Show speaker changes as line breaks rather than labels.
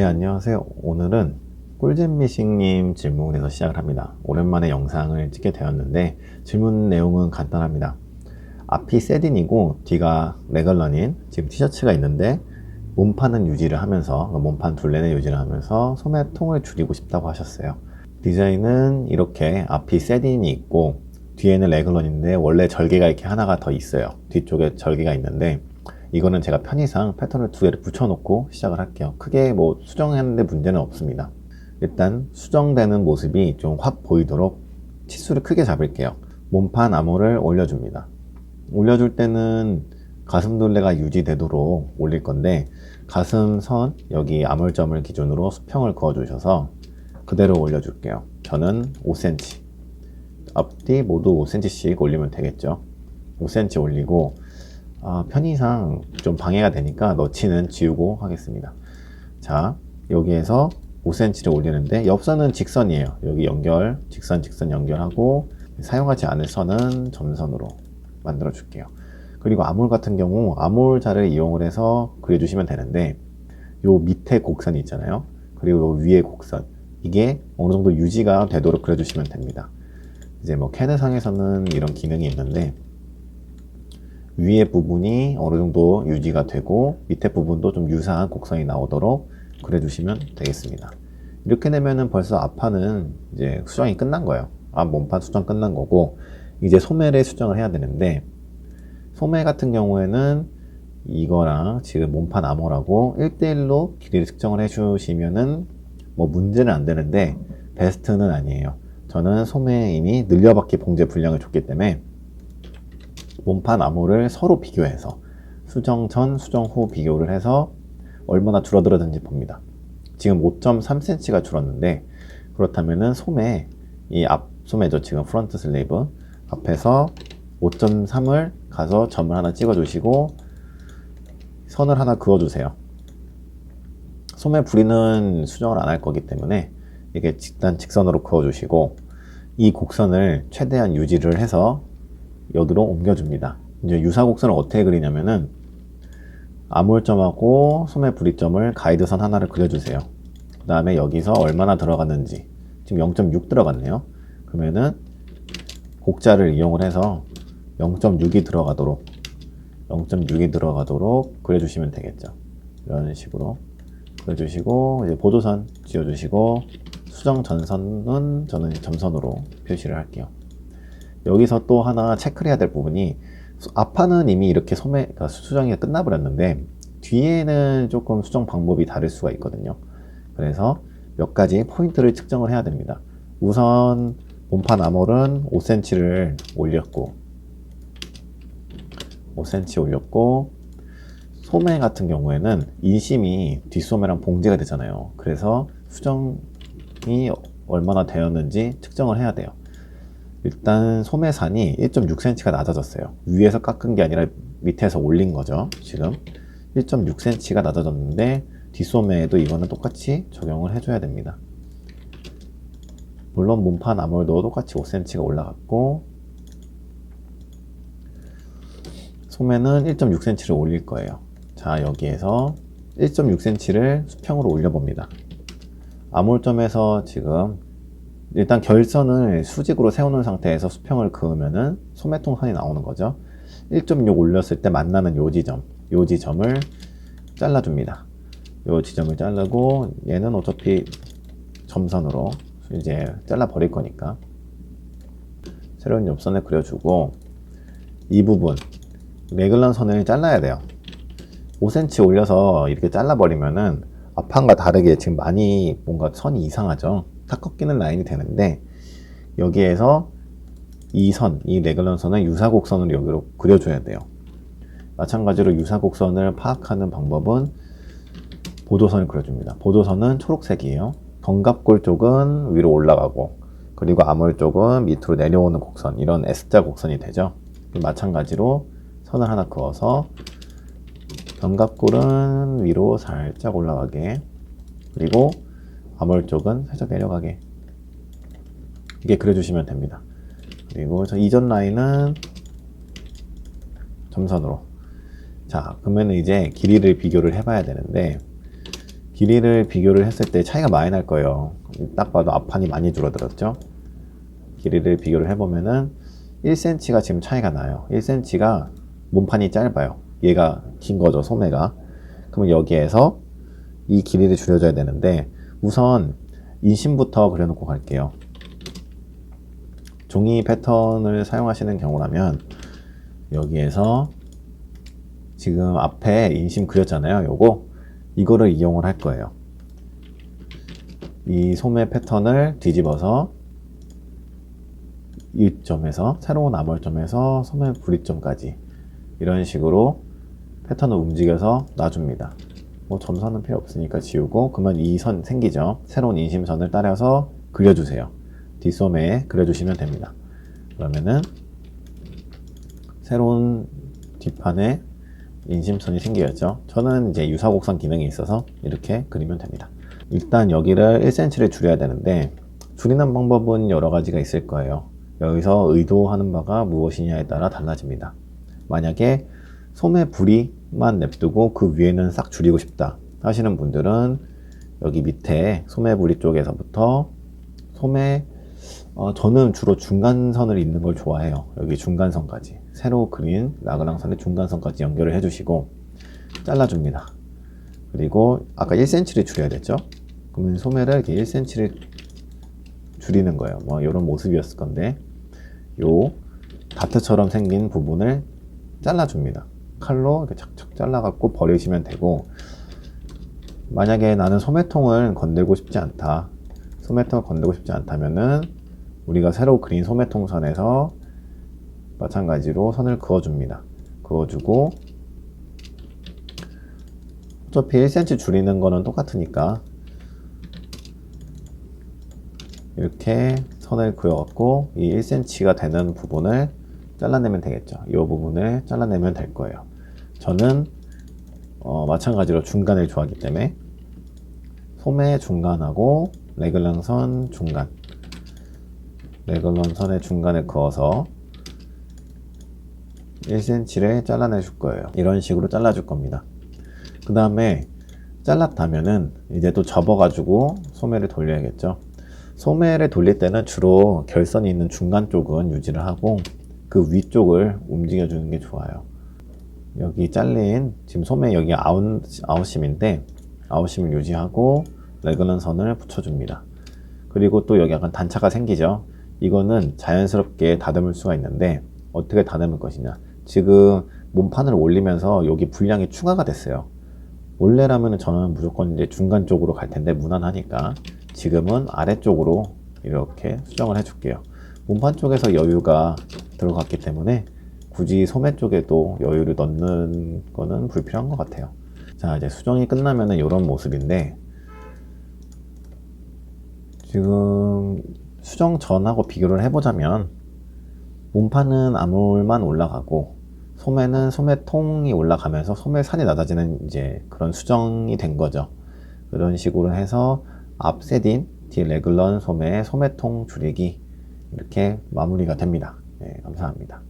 네, 안녕하세요. 오늘은 꿀잼미싱님 질문에서 시작을 합니다. 오랜만에 영상을 찍게 되었는데 질문 내용은 간단합니다. 앞이 세딘이고 뒤가 레글런인 지금 티셔츠가 있는데 몸판은 유지를 하면서 몸판 둘레는 유지를 하면서 소매통을 줄이고 싶다고 하셨어요. 디자인은 이렇게 앞이 세딘이 있고 뒤에는 레글런인데 원래 절개가 이렇게 하나가 더 있어요. 뒤쪽에 절개가 있는데 이거는 제가 편의상 패턴을 두 개를 붙여놓고 시작을 할게요. 크게 뭐 수정하는데 문제는 없습니다. 일단 수정되는 모습이 좀 확 보이도록 치수를 크게 잡을게요. 몸판 암호를 올려줍니다. 올려줄 때는 가슴둘레가 유지되도록 올릴 건데 가슴선 여기 암홀점을 기준으로 수평을 그어주셔서 그대로 올려줄게요. 저는 5cm 앞뒤 모두 5cm씩 올리면 되겠죠. 5cm 올리고 편의상 좀 방해가 되니까 너치는 지우고 하겠습니다. 자, 여기에서 5cm를 올리는데 옆선은 직선이에요. 여기 연결, 직선 연결하고 사용하지 않을 선은 점선으로 만들어 줄게요. 그리고 암홀 같은 경우 암홀자를 이용을 해서 그려주시면 되는데 요 밑에 곡선이 있잖아요. 그리고 요 위에 곡선 이게 어느 정도 유지가 되도록 그려주시면 됩니다. 이제 뭐 캐드상에서는 이런 기능이 있는데 위에 부분이 어느 정도 유지가 되고 밑에 부분도 좀 유사한 곡선이 나오도록 그려주시면 되겠습니다. 이렇게 되면은 벌써 앞판은 이제 수정이 끝난 거예요. 앞 몸판 수정 끝난 거고 이제 소매를 수정을 해야 되는데 소매 같은 경우에는 이거랑 지금 몸판 암호라고 1대1로 길이를 측정을 해주시면은 뭐 문제는 안 되는데 베스트는 아니에요. 저는 소매에 이미 늘려받기 봉제 분량을 줬기 때문에 몸판 암호를 서로 비교해서 수정 전, 수정 후 비교를 해서 얼마나 줄어들었는지 봅니다. 지금 5.3cm가 줄었는데 그렇다면은 소매, 이 앞 소매죠. 지금 프론트 슬리브 앞에서 5.3을 가서 점을 하나 찍어 주시고 선을 하나 그어 주세요. 소매 부리는 수정을 안 할 거기 때문에 이게 일단 직선으로 그어 주시고 이 곡선을 최대한 유지를 해서 여기로 옮겨줍니다. 이제 유사곡선을 어떻게 그리냐면은 암홀점하고 소매 부리점을 가이드선 하나를 그려주세요. 그 다음에 여기서 얼마나 들어갔는지 지금 0.6 들어갔네요. 그러면은 곡자를 이용을 해서 0.6이 들어가도록 그려주시면 되겠죠. 이런 식으로 그려주시고 이제 보도선 지어주시고 수정 전선은 저는 점선으로 표시를 할게요. 여기서 또 하나 체크를 해야 될 부분이 앞판은 이미 이렇게 소매가 수정이 끝나버렸는데 뒤에는 조금 수정 방법이 다를 수가 있거든요. 그래서 몇 가지 포인트를 측정을 해야 됩니다. 우선 몸판 암홀은 5cm를 올렸고 5cm 올렸고 소매 같은 경우에는 인심이 뒷소매랑 봉제가 되잖아요. 그래서 수정이 얼마나 되었는지 측정을 해야 돼요. 일단 소매산이 1.6cm가 낮아졌어요. 위에서 깎은 게 아니라 밑에서 올린 거죠. 지금 1.6cm가 낮아졌는데 뒷소매에도 이거는 똑같이 적용을 해줘야 됩니다. 물론 몸판 암홀도 똑같이 5cm가 올라갔고 소매는 1.6cm를 올릴 거예요. 자, 여기에서 1.6cm를 수평으로 올려봅니다. 암홀점에서 지금 일단 결선을 수직으로 세우는 상태에서 수평을 그으면은 소매통 선이 나오는 거죠. 1.6 올렸을 때 만나는 요 지점을 잘라줍니다. 요 지점을 자르고 얘는 어차피 점선으로 이제 잘라 버릴 거니까 새로운 옆선을 그려주고 이 부분 레글런 선을 잘라야 돼요. 5cm 올려서 이렇게 잘라 버리면은 앞판과 다르게 지금 많이 뭔가 선이 이상하죠. 탁 꺾이는 라인이 되는데 여기에서 이 레글런 선을 유사곡선으로 여기로 그려줘야 돼요. 마찬가지로 유사곡선을 파악하는 방법은 보도선을 그려줍니다. 보도선은 초록색이에요. 견갑골 쪽은 위로 올라가고 그리고 암홀 쪽은 밑으로 내려오는 곡선, 이런 S자 곡선이 되죠. 마찬가지로 선을 하나 그어서 견갑골은 위로 살짝 올라가게 그리고 암홀 쪽은 살짝 내려가게 이게 그려주시면 됩니다. 그리고 저 이전 라인은 점선으로. 자, 그러면 이제 길이를 비교를 해봐야 되는데 길이를 비교를 했을 때 차이가 많이 날 거예요. 딱 봐도 앞판이 많이 줄어들었죠. 길이를 비교를 해보면은 1cm가 지금 차이가 나요. 1cm가 몸판이 짧아요. 얘가 긴 거죠, 소매가. 그러면 여기에서 이 길이를 줄여줘야 되는데, 우선 인심부터 그려놓고 갈게요. 종이 패턴을 사용하시는 경우라면 여기에서 지금 앞에 인심 그렸잖아요. 이거를 이용을 할 거예요. 이 소매 패턴을 뒤집어서 이 점에서 새로운 암홀점에서 소매 부리점까지 이런 식으로 패턴을 움직여서 놔줍니다. 뭐 점선은 필요 없으니까 지우고, 그러면 이 선 생기죠. 새로운 인심선을 따라서 그려주세요. 뒷소매에 그려주시면 됩니다. 그러면은 새로운 뒷판에 인심선이 생기겠죠. 저는 이제 유사곡선 기능이 있어서 이렇게 그리면 됩니다. 일단 여기를 1cm를 줄여야 되는데, 줄이는 방법은 여러 가지가 있을 거예요. 여기서 의도하는 바가 무엇이냐에 따라 달라집니다. 만약에 소매 부리만 냅두고 그 위에는 싹 줄이고 싶다 하시는 분들은 여기 밑에 소매 부리 쪽에서부터 저는 주로 중간선을 잇는 걸 좋아해요. 여기 중간선까지, 새로 그린 라그랑선의 중간선까지 연결을 해주시고 잘라줍니다. 그리고 아까 1cm를 줄여야 됐죠. 그러면 소매를 이렇게 1cm를 줄이는 거예요. 뭐 이런 모습이었을 건데, 요 다트처럼 생긴 부분을 잘라줍니다. 칼로 이렇게 착착 잘라갖고 버리시면 되고, 만약에 나는 소매통을 건들고 싶지 않다, 소매통을 건들고 싶지 않다면은 우리가 새로 그린 소매통 선에서 마찬가지로 선을 그어줍니다. 그어주고, 어차피 1cm 줄이는 거는 똑같으니까 이렇게 선을 그어갖고 이 1cm가 되는 부분을 잘라내면 되겠죠. 이 부분을 잘라내면 될 거예요. 저는 마찬가지로 중간을 좋아하기 때문에 소매 중간하고 레글랑 선 중간, 레글런 선의 중간을 그어서 1cm를 잘라내 줄 거예요. 이런 식으로 잘라줄 겁니다. 그 다음에 잘랐다면은 이제 또 접어가지고 소매를 돌려야겠죠. 소매를 돌릴 때는 주로 결선이 있는 중간 쪽은 유지를 하고 그 위쪽을 움직여 주는 게 좋아요. 여기 잘린 지금 소매 여기 아웃심인데 아웃심을 유지하고 레그런 선을 붙여줍니다. 그리고 또 여기 약간 단차가 생기죠. 이거는 자연스럽게 다듬을 수가 있는데 어떻게 다듬을 것이냐. 지금 몸판을 올리면서 여기 분량이 추가가 됐어요. 원래라면 저는 무조건 이제 중간 쪽으로 갈 텐데 무난하니까 지금은 아래쪽으로 이렇게 수정을 해줄게요. 몸판 쪽에서 여유가 들어갔기 때문에 굳이 소매 쪽에도 여유를 넣는 거는 불필요한 것 같아요. 자, 이제 수정이 끝나면은 이런 모습인데, 지금 수정 전하고 비교를 해보자면 몸판은 암홀만 올라가고 소매는 소매통이 올라가면서 소매산이 낮아지는 이제 그런 수정이 된 거죠. 그런 식으로 해서 앞 세딘, 뒤 레글런 소매, 소매통 줄이기 이렇게 마무리가 됩니다. 네, 감사합니다.